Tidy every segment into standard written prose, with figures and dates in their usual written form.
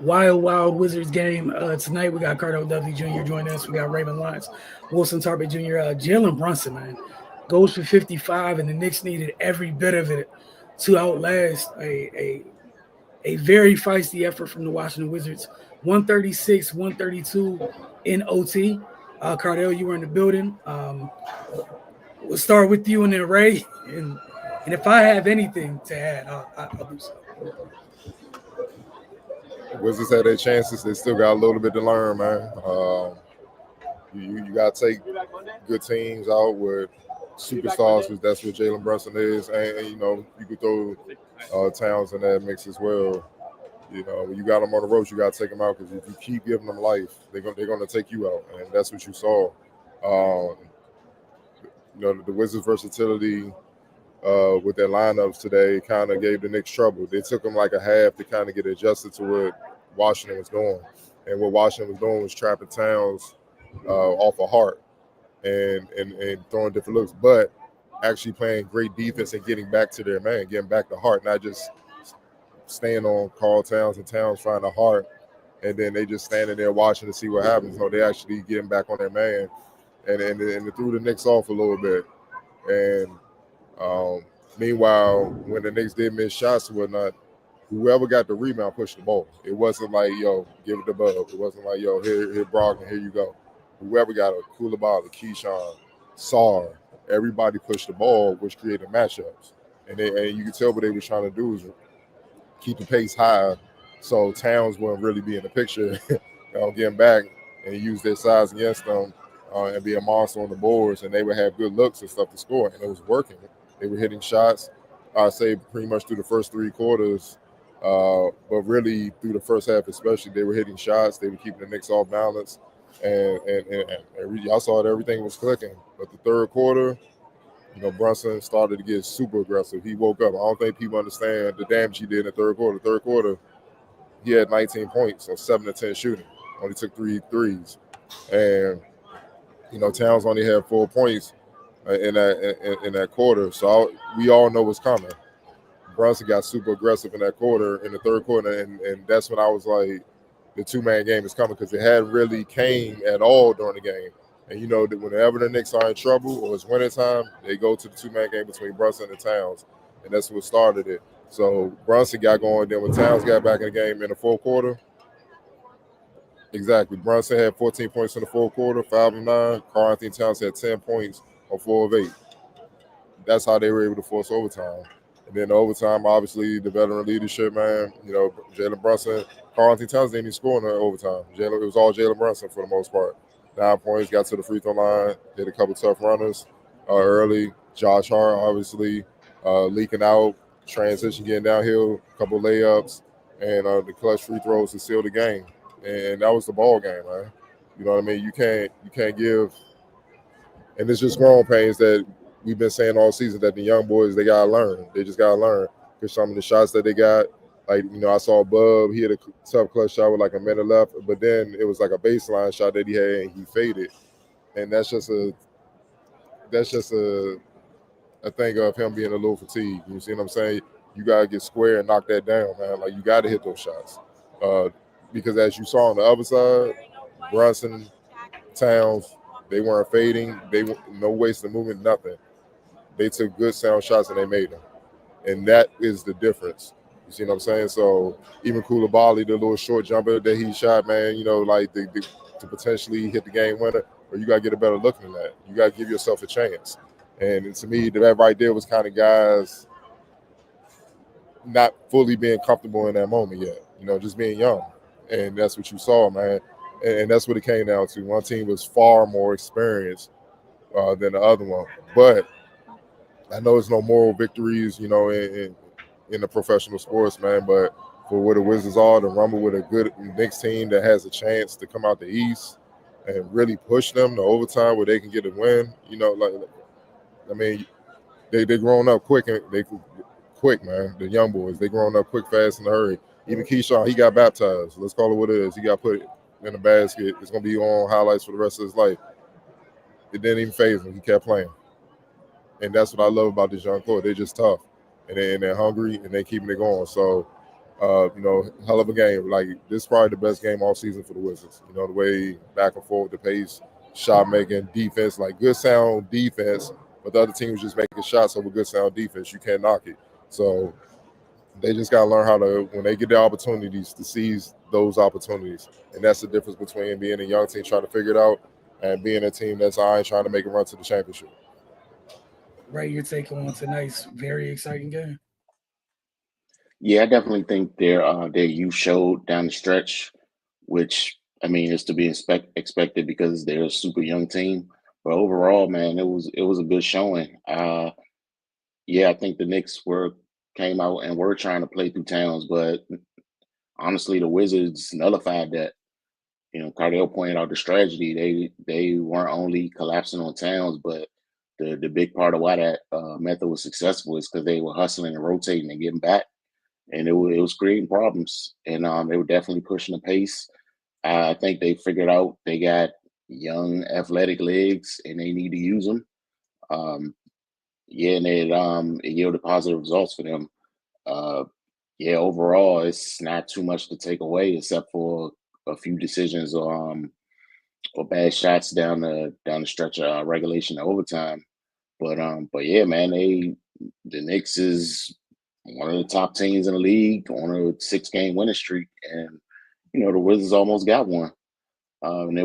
Wild Wild Wizards game tonight. We got Cardo Duffy Jr. joining us. We got Raven Lyons, Wilson Tarpey Jr. Jalen Brunson, man, goes for 55, and the Knicks needed every bit of it to outlast a very feisty effort from the Washington Wizards. 136, 132 in OT. Cardell, you were in the building. We'll start with you and then Ray, and if I have anything to add, I'll do so. Wizards had their chances. They still got a little bit to learn, man. You got to take good teams out with superstars, because that's what Jalen Brunson is. And, you know, you could throw Towns in that mix as well. You know, when you got them on the ropes, you got to take them out, because if you keep giving them life, they're gonna take you out, and that's what you saw. Um, you know, the Wizards' versatility with their lineups today kind of gave the Knicks trouble. They took them like a half to kind of get adjusted to what Washington was doing, and what Washington was doing was trapping Towns off of Hart and throwing different looks, but actually playing great defense and getting back to their man, getting back to Hart, not just staying on Carl Towns and Towns trying to Hart, and then they just standing there watching to see what happens. No, they actually getting back on their man, and it threw the Knicks off a little bit. And meanwhile, when the Knicks did miss shots and whatnot, whoever got the rebound pushed the ball. It wasn't like, yo, give it to Bub. It wasn't like, yo, here Brogdon, here you go. Whoever got a Koulibaly, Keyshawn, Sarr, everybody pushed the ball, which created matchups. And you could tell what they were trying to do is keep the pace high, so Towns wouldn't really be in the picture, getting back and use their size against them and be a monster on the boards, and they would have good looks and stuff to score, and it was working. They were hitting shots, I'd say pretty much through the first three quarters, but really through the first half especially, they were hitting shots. They were keeping the Knicks off balance, and y'all saw that everything was clicking. But the third quarter, Brunson started to get super aggressive. He woke up. I don't think people understand the damage he did in the third quarter. Third quarter, he had 19 points on 7 to 10 shooting. Only took 3 threes. And, Towns only had 4 points in that quarter. So we all know what's coming. Brunson got super aggressive in that quarter, in the third quarter, and that's when I was like, the two-man game is coming, because it hadn't really came at all during the game. And that whenever the Knicks are in trouble or it's wintertime, they go to the two-man game between Brunson and Towns, and that's what started it. So Brunson got going. Then when Towns got back in the game in the fourth quarter, exactly, Brunson had 14 points in the fourth quarter, 5 of 9. Karl-Anthony Towns had 10 points on 4 of 8. That's how they were able to force overtime. And then the overtime, obviously, the veteran leadership, man. Jalen Brunson, Karl-Anthony Towns didn't even score in the overtime. It was all Jalen Brunson for the most part. 9 points, got to the free throw line, hit a couple tough runners early. Josh Hart, obviously, leaking out, transition, getting downhill, a couple layups, and the clutch free throws to seal the game. And that was the ball game, man. You know what I mean? You can't give, and it's just growing pains that we've been saying all season, that the young boys, they gotta learn. They just gotta learn, because some of the shots that they got, like, I saw Bub, he had a tough clutch shot with like a minute left, but then it was like a baseline shot that he had and he faded. And that's just a thing of him being a little fatigued. You see what I'm saying? You gotta get square and knock that down, man. Like, you gotta hit those shots. Because as you saw on the other side, Brunson, Towns, they weren't fading. They no waste of movement, nothing. They took good sound shots and they made them. And that is the difference. You see what I'm saying? So even Koulibaly, the little short jumper that he shot, man, like to potentially hit the game winner, or you got to get a better look than that. You got to give yourself a chance. And to me, that right there was kind of guys not fully being comfortable in that moment yet, just being young. And that's what you saw, man. And that's what it came down to. One team was far more experienced than the other one. But I know it's no moral victories, in the professional sports, man. But for where the Wizards are, to rumble with a good Knicks team that has a chance to come out the East and really push them to overtime where they can get a win, they grown up quick, and they quick, man. The young boys, they grown up quick, fast, in a hurry. Even Keyshawn, he got baptized. Let's call it what it is. He got put in a basket. It's gonna be on highlights for the rest of his life. It didn't even faze him. He kept playing. And that's what I love about this young core. They're just tough, and they're hungry, and they're keeping it going. So Hell of a game. Like this is probably the best game all season for the Wizards. The way back and forth, the pace, shot making, defense, like good sound defense, but the other team was just making shots over good sound defense. You can't knock it. So they just gotta learn how to, when they get the opportunities, to seize those opportunities. And that's the difference between being a young team trying to figure it out and being a team that's trying to make a run to the championship. Right, your take on tonight's very exciting game. Yeah, I definitely think their youth showed down the stretch, which I mean is to be expected because they're a super young team. But overall, man, it was a good showing. Yeah, I think the Knicks were came out and were trying to play through Towns, but honestly, the Wizards nullified that. Cardell pointed out the strategy. They weren't only collapsing on Towns, but the big part of why that method was successful is because they were hustling and rotating and getting back, and it was creating problems. And they were definitely pushing the pace. I think they figured out they got young, athletic legs, and they need to use them. Um, yeah, and it yielded positive results for them. Uh, yeah, overall, it's not too much to take away except for a few decisions or bad shots down the stretch of regulation and overtime. But yeah, man, the Knicks is one of the top teams in the league on a 6-game winning streak, and the Wizards almost got one. And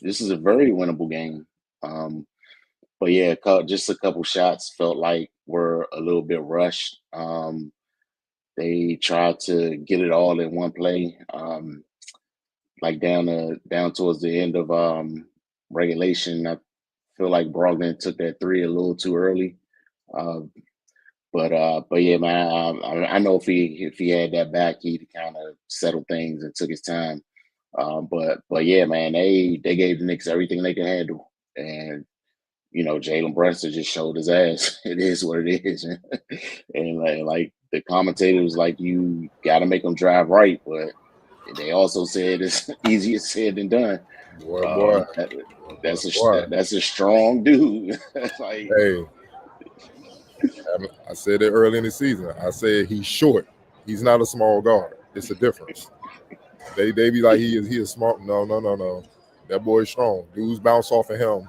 this is a very winnable game. But yeah, just a couple shots felt like were a little bit rushed. They tried to get it all in one play, like down towards the end of regulation. I feel like Brogdon took that three a little too early. Uh, but yeah, man, I know if he had that back, he'd kind of settled things and took his time. But yeah, man, they gave the Knicks everything they could handle, and Jalen Brunson just showed his ass. It is what it is, and like the commentator was like, you got to make them drive right, but they also said it's easier said than done. Boy. That's a strong dude. Like, Hey, I said it early in the season. I said he's short. He's not a small guard. It's a difference. They be like he is smart. No. That boy's strong. Dudes bounce off of him,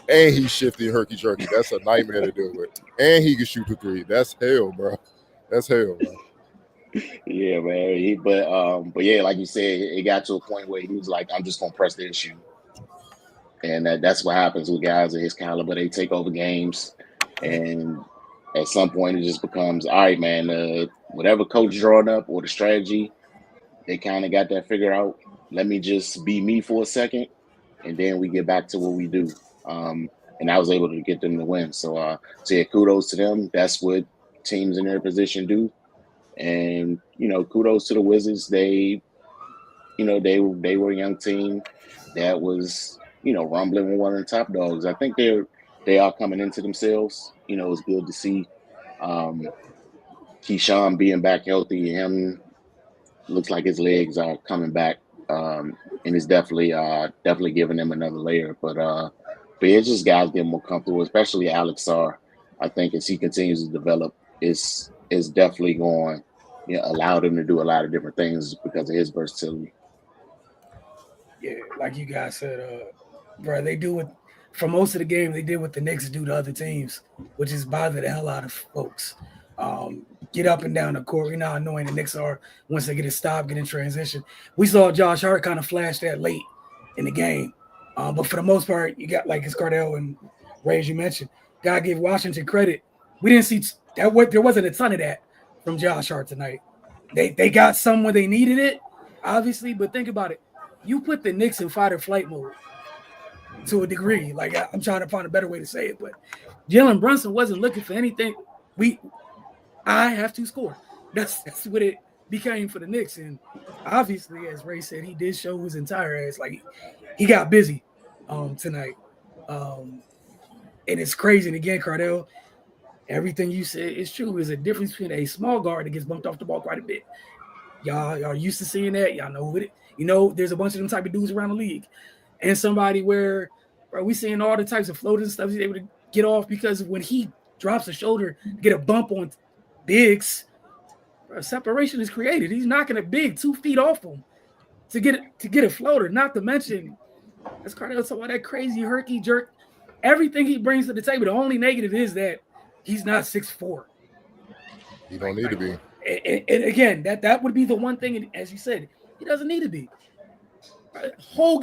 and he's shifty and herky jerky. That's a nightmare to deal with. And he can shoot the three. That's hell, bro. That's hell, bro. yeah, man. But yeah, like you said, it got to a point where he was like, "I'm just gonna press the issue," and that's what happens with guys of his caliber. They take over games, and at some point, it just becomes, all right, man. Whatever coach drawing up or the strategy, they kind of got that figured out. Let me just be me for a second, and then we get back to what we do. And I was able to get them to win. So yeah, kudos to them. That's what teams in their position do. And kudos to the Wizards. They were a young team that was rumbling with one of the top dogs. I think they are coming into themselves. It's good to see Keyshawn being back healthy. Him looks like his legs are coming back, and it's definitely giving them another layer. But it's just guys getting more comfortable, especially Alex Sarr. I think as he continues to develop, it's definitely going allow him to do a lot of different things because of his versatility. Yeah, like you guys said, bro, they do what for most of the game they did what the Knicks do to other teams, which is bother the hell out of folks. Get up and down the court. We know how annoying the Knicks are once they get a stop, get in transition. We saw Josh Hart kind of flash that late in the game. But for the most part, you got like his Cardell and Ray, as you mentioned. Gotta give Washington credit. We didn't see that. There wasn't a ton of that from Josh Hart tonight. They got some when they needed it, obviously. But think about it. You put the Knicks in fight or flight mode to a degree. Like I'm trying to find a better way to say it, but Jalen Brunson wasn't looking for anything. I have to score. That's what it became for the Knicks. And obviously, as Ray said, he did show his entire ass. Like he got busy tonight. And it's crazy. And again, Cardell, everything you said is true. There's a difference between a small guard that gets bumped off the ball quite a bit. Y'all used to seeing that. Y'all know it. There's a bunch of them type of dudes around the league. And somebody where, bro, we seeing all the types of floaters and stuff he's able to get off because when he drops a shoulder, get a bump on bigs, Bro, separation is created. He's knocking it big 2 feet off him to get a floater. Not to mention, as Cardell talking about that crazy herky jerk, everything he brings to the table. The only negative is that he's not 6'4". He don't need to be. And again, that would be the one thing. As you said, he doesn't need to be. Whole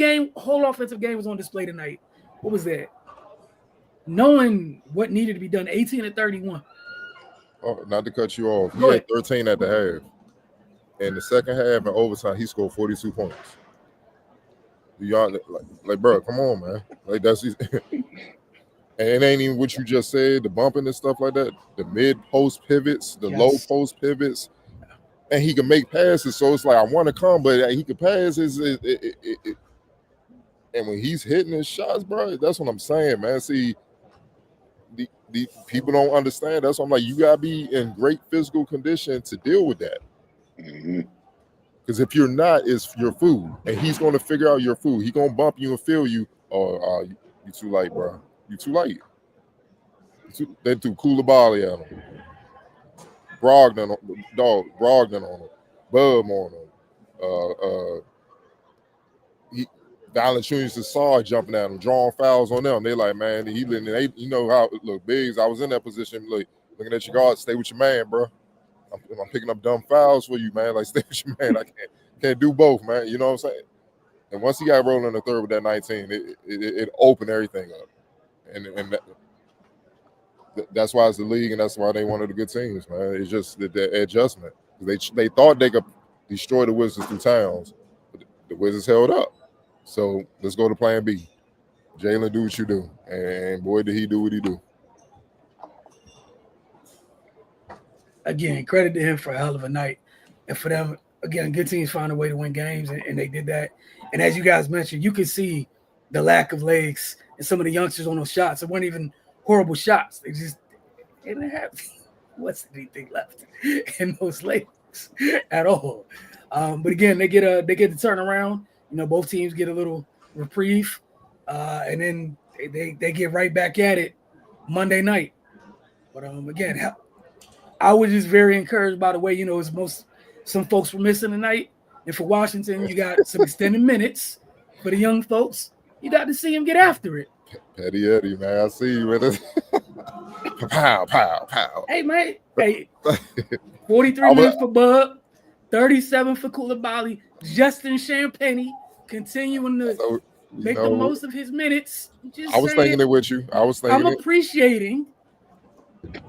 offensive game was on display tonight. What was that? Knowing what needed to be done, 18 and 31. Oh, not to cut you off. He Go had ahead. 13 at the half. In the second half and overtime, he scored 42 points. Y'all like, bro, come on, man. Like that's and it ain't even what you just said, the bumping and stuff like that, the mid post pivots, the low post pivots, and he can make passes. So it's like I want to come, but he can pass. And when he's hitting his shots, bro, that's what I'm saying, man. See, the people don't understand. That's why I'm like, you gotta be in great physical condition to deal with that. Because if you're not, it's your food, and he's going to figure out your food. He's going to bump you and feel you. Oh, you too light, bro. You too light. They threw Koulibaly at him. Brogdon on him. Bub on him. Valanciunas saw jumping at him, drawing fouls on them. They like, man, you know how look, Biggs. I was in that position, looking at your guard. Stay with your man, bro. I'm picking up dumb fouls for you, man. Like, stay with your man. I can't do both, man. You know what I'm saying? And once he got rolling in the third with that 19, it opened everything up. And that's why it's the league, and that's why they one of the good teams, man. It's just the adjustment. They thought they could destroy the Wizards through Towns, but the Wizards held up. So let's go to plan B. Jalen, do what you do. And boy, did he do what he do. Again, credit to him for a hell of a night. And for them, again, good teams find a way to win games, and they did that. And as you guys mentioned, you could see the lack of legs and some of the youngsters on those shots. It weren't even horrible shots. They didn't have anything left in those legs at all. But again, they get the turnaround. You know, both teams get a little reprieve, and then they get right back at it Monday night. But again, I was just very encouraged by the way, you know, some folks were missing tonight. And for Washington, you got some extended minutes. For the young folks, you got to see him get after it. Petty Eddie, man. I see you with it. Pow, pow, pow. Hey, man. Hey, 43 minutes for Bub, 37 for Koulibaly. Justin Champagne continuing to make the most of his minutes. I was thinking it with you. I'm appreciating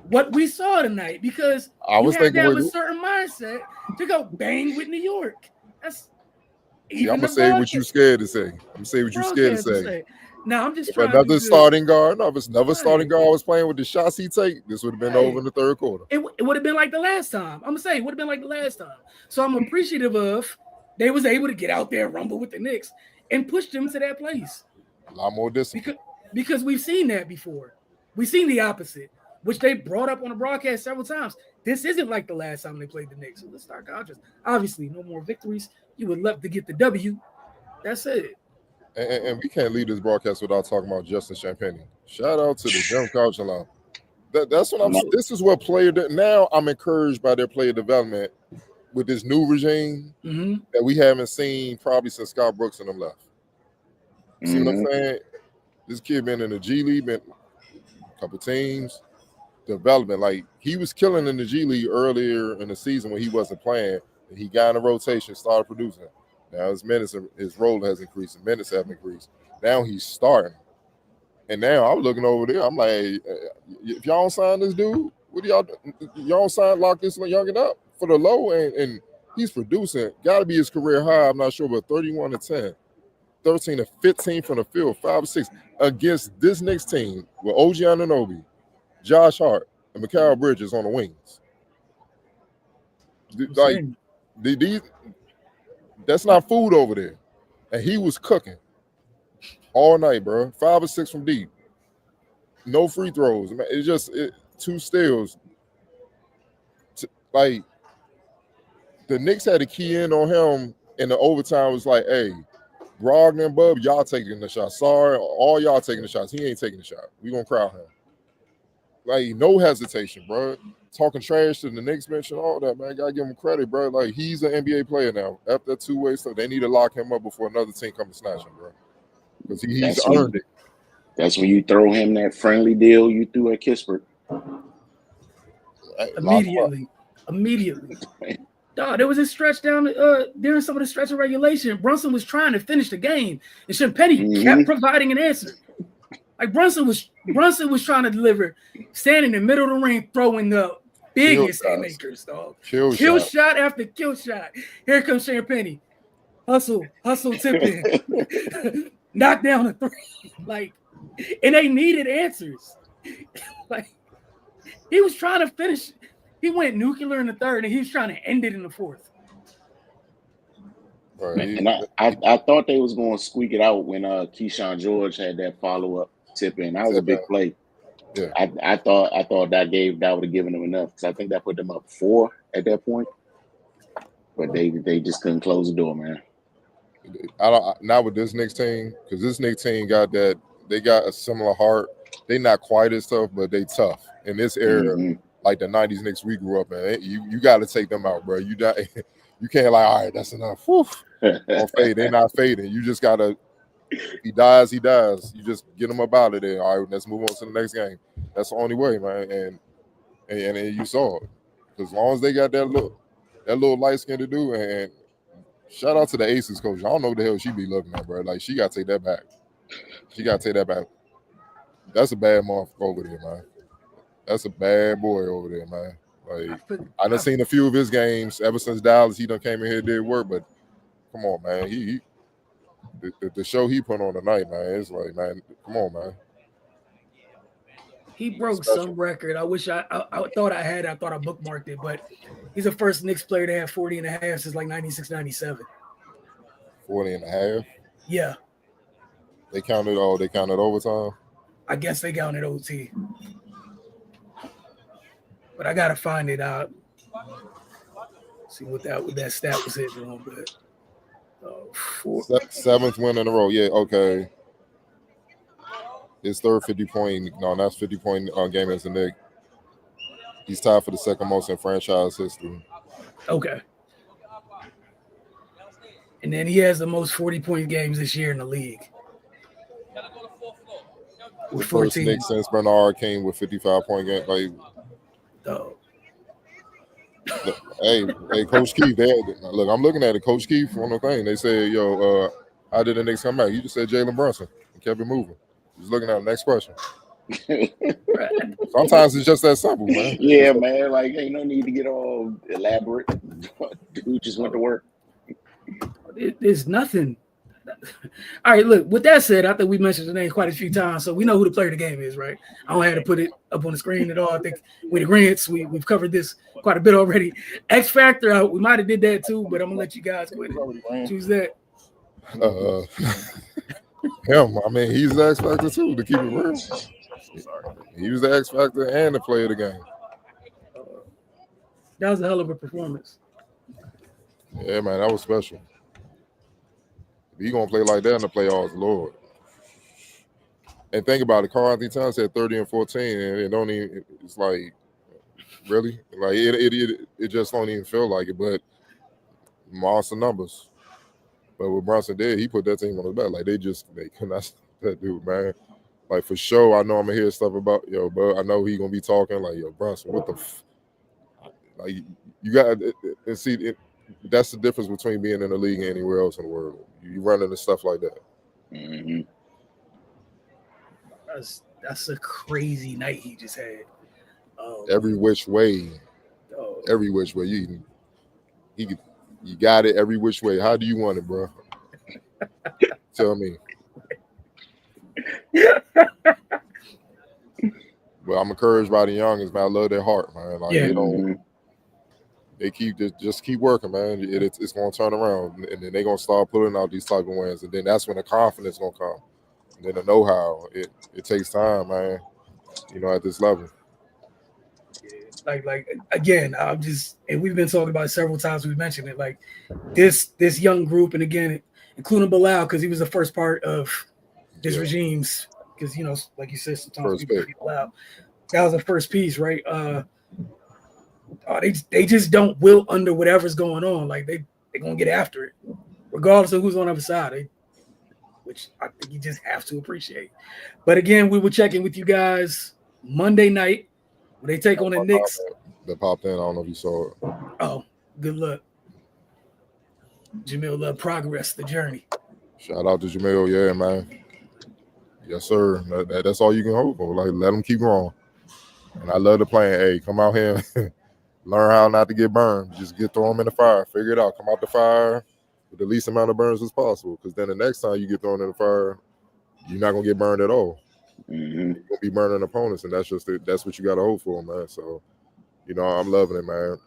what we saw tonight because I was thinking have a certain mindset to go bang with New York. That's I'm gonna say what you scared to say. I'm gonna say what you scared to say. Now I'm just trying. Another starting guard. No, if it's another starting guard was playing with the shots he take, this would have been over in the third quarter. It would have been like the last time. I'm gonna say it would have been like the last time. So I'm appreciative of they was able to get out there and rumble with the Knicks and push them to that place. A lot more discipline. Because we've seen that before. We've seen the opposite, which they brought up on the broadcast several times. This isn't like the last time they played the Knicks. So let's start conscious. Obviously, no more victories. You would love to get the W. That's it. And we can't leave this broadcast without talking about Justin Champagne. Shout out to the Gym Coaching Line. That's what I'm saying. This is what now I'm encouraged by their player development with this new regime that we haven't seen probably since Scott Brooks and them left. See what I'm saying? This kid been in the G League, been a couple teams, development. Like he was killing in the G League earlier in the season when he wasn't playing, and he got in a rotation, started producing. Now his role has increased, and minutes have increased. Now he's starting. And now I'm looking over there. I'm like, hey, if y'all don't sign this dude, what do y'all do? Y'all don't lock this youngin up for the low, and he's producing. Got to be his career high. I'm not sure, but 31 to 10, 13 to 15 from the field, 5 or 6 against this Knicks team with OG Anunoby, Josh Hart, and Mikal Bridges on the wings. Like these. That's not food over there. And he was cooking all night, bro. 5 or 6 from deep. No free throws. It's just 2 steals. Like, the Knicks had to key in on him in the overtime. Was like, hey, Brogdon and Bub, y'all taking the shot. Sorry, all y'all taking the shots. He ain't taking the shot. We going to crowd him. like no hesitation, bro. Talking trash to the Knicks bench and all that, man. Gotta give him credit, bro. Like he's an NBA player now. After that two-way stuff, they need to lock him up before another team comes and snatch him, bro. Because he's earned it. That's when you throw him that friendly deal you threw at Kispert. Immediately. Dog, there was a stretch down during some of the stretch of regulation. Brunson was trying to finish the game, and Champagnie kept providing an answer. Like Brunson was trying to deliver, standing in the middle of the ring, throwing the biggest haymakers, dog. Kill shot after kill shot. Here comes Champagnie. Hustle, tip in. Knock down a three. Like, and they needed answers. Like, he was trying to finish. He went nuclear in the third, and he was trying to end it in the fourth. Right. And I thought they was going to squeak it out when Keyshawn George had that follow-up tip in. That was a big play. Yeah. I thought that would have given them enough because I think that put them up 4 at that point. But they just couldn't close the door, man. Not with this Knicks team, because this Knicks team got that. They got a similar heart. They not quite as tough, but they tough in this era. Like the '90s Knicks we grew up in, you got to take them out, bro. You can't like, all right, that's enough. Don't fade. They're not fading. You just gotta. If he dies, he dies. You just get him up out of there. All right, let's move on to the next game. That's the only way, man. And you saw it. As long as they got that little light skin to do, and shout out to the Aces coach. I don't know what the hell she be looking at, bro. Like she got to take that back. That's a bad motherfucker over there, man. That's a bad boy over there, man. Like I done seen a few of his games ever since Dallas. He done came in here and did work, but come on, man. The show he put on tonight, man. It's like, man, come on, man. He broke some record. I wish I thought I had. I thought I bookmarked it, but he's the first Knicks player to have 40 and a half since like 96, 97. 40 and a half? Yeah. They counted overtime? I guess they counted OT. But I gotta find it out. See what that stat was hitting a little bit. 7th win in a row. Yeah, okay. His third 50-point. No, that's 50-point game as a Knick. He's tied for the second most in franchise history. Okay. And then he has the most 40-point games this year in the league. With 14. First Knick since Bernard came with 55-point game. Like, hey, Coach Keith. Look, I'm looking at it. Coach Keith on the thing. They said, "Yo, how did the Knicks come back?" You just said Jalen Brunson and kept it moving. Just looking at the next question. Sometimes it's just that simple, man. Yeah, man. Like, ain't no need to get all elaborate. Dude just went to work. There's nothing. All right, look, with that said, I think we mentioned the name quite a few times, so we know who the player of the game is, right? I don't have to put it up on the screen at all. I think with agreements, we've covered this quite a bit already. X Factor, we might have did that too, but I'm going to let you guys go ahead and choose that. Him. I mean, he's the X Factor too, to keep it real. He was the X Factor and the player of the game. That was a hell of a performance. Yeah, man, that was special. If he gonna play like that in the playoffs, Lord. And think about it, Karl Anthony Towns had 30 and 14, and it don't even. It's like, really, like it just don't even feel like it. But monster numbers. But what Brunson did, he put that team on his back. Like they couldn't stop that dude, man. Like for sure, I know I'm gonna hear stuff about but I know he gonna be talking like, Brunson, what the, like you got and see it. That's the difference between being in the league and anywhere else in the world. You run into stuff like that. Mm-hmm. That's a crazy night he just had. Every which way, you got it every which way. How do you want it, bro? Tell me. But I'm encouraged by the youngins, man. I love their heart, man. Like they just keep working, man. It's gonna turn around, and then they're gonna start putting out these type of wins, and then that's when the confidence gonna come, and then the know-how. It takes time, man. At this level. Like again, and we've been talking about it several times. We've mentioned it. Like this young group, and again, including Bilal, because he was the first part of this regime's. Because like you said, sometimes people out. That was the first piece, right? They just don't wilt under whatever's going on. Like they're gonna get after it, regardless of who's on the other side. Which I think you just have to appreciate. But again, we will check in with you guys Monday night when they take on the Knicks. That popped in. I don't know if you saw it. Oh, good luck. Jamil, progress, the journey. Shout out to Jamil. Yeah, man. Yes, sir. That's all you can hope for. Like, let them keep growing. And I love the plan. Hey, come out here and learn how not to get burned. Just throw them in the fire. Figure it out. Come out the fire with the least amount of burns as possible. Because then the next time you get thrown in the fire, you're not gonna get burned at all. Mm-hmm. You're gonna be burning opponents, and that's what you got to hope for, man. So, I'm loving it, man.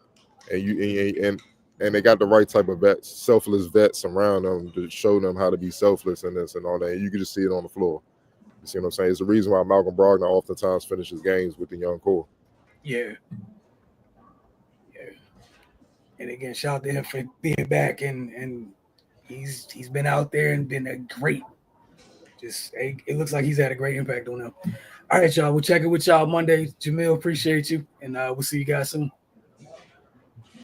And they got the right type of vets, selfless vets around them to show them how to be selfless and this and all that. And you can just see it on the floor. You see what I'm saying? It's the reason why Malcolm Brogdon oftentimes finishes games with the young core. Yeah. And again, shout out to him for being back, and he's been out there and been a great. It looks like he's had a great impact on them. All right, y'all. We'll check it with y'all Monday. Jamil, appreciate you, and we'll see you guys soon.